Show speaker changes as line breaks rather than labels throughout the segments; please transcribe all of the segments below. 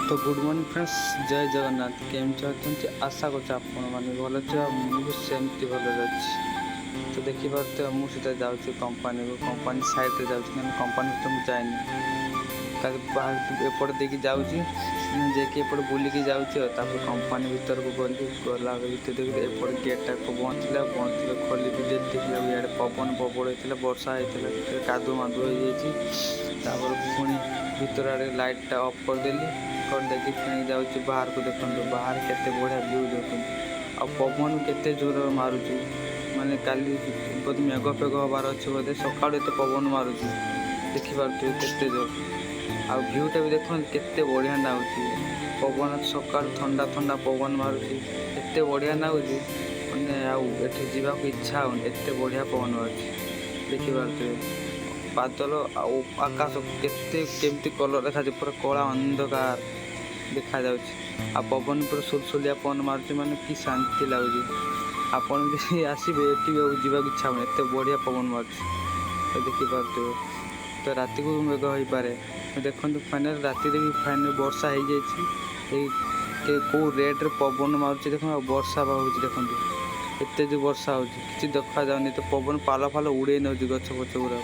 तो good morning friends, जय जगन्नाथ। केम चाहते आशा कर भल मुझे सेमती भल अच्छी। तो देखिए मुझे जाऊँगी कंपानी साइड रे जाऊँगी कंपानी तो मुझे जाए बाहर एपट देखिए जाऊँगी जेकि एपट बुलिकी जाऊँगी कंपानी भीतर को गली गला भर देखिए एपट गेटा को बंद थी खोली देखला इे पवन प्रबल होता वर्षा होता कादु मादु हो पुणी भीतर आड़े लाइटा अफ करदेली करदेकी पुणी जाऊँगी बाहर को देखो बाहर केते बढ़िया व्यू देखो आ पवन केते जोर मारुची माने काली बोध मेघ फेघ हबार अच्छे बोधे सकाल एत पवन मारुची देखिपे केते जोर आ भ्यूटा भी देखो केते बढ़िया नागुची पवन सकाल ठंडा ठंडा पवन मारुची एते बढ़िया नागुची मैंने आठ जावाक इच्छा हो एते बढ़िया पवन मारुची देखिपे बादल आकाश केते केमती कलर देखा पूरा कला अंधकार देखा जाउची आ पवन पूरा सुलसुलिया पवन मारुची माने कि शांति लगुची आपन भी आसबे एटी जावाक इच्छा हो एते बढ़िया पवन मारुची तो देखिपे तो राति को मेघ हो पारे देखो फाइनाल राति भी फाइनाल वर्षा हो जाए कौ रेट रे पवन मारुची देखो वर्षा हो देखो एत जो वर्षा हो देखा जाऊनी तो पवन पाल फाल उड़े नौ गछ पछ गुरा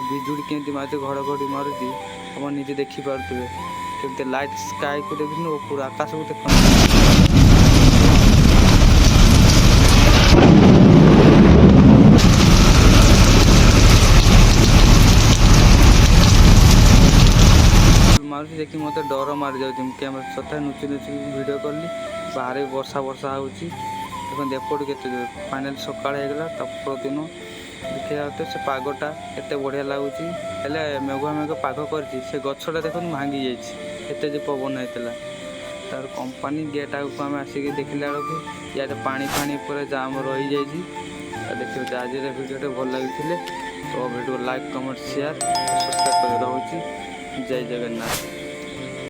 बिजुड़ी केमती मारे घड़घड़ी मारुची आप निजे देखिपे केमती लाइट स्काई को देखो पूरा आकाश को देखो मारुची देखिए मत डर मारी जाऊँ कैमरा सता नुची नुची वीडियो कली बाहर वर्षा वर्षा होती देखते एपट के फाइनाल सकाल होगा प्रतिदिन देखा से पागटा एत बढ़िया लगुच मेघुआ मेघ पाग कर गछटा देख भांगी जाते जो पवन होता तार कंपानी गेट आगे आम आसिक देखला बेलू या पानी फाणी पूरा जाम रही जाइए देखिए आज वीडियो भल लगी तो video like comment share subscribe कर रही। जय जगन्नाथ।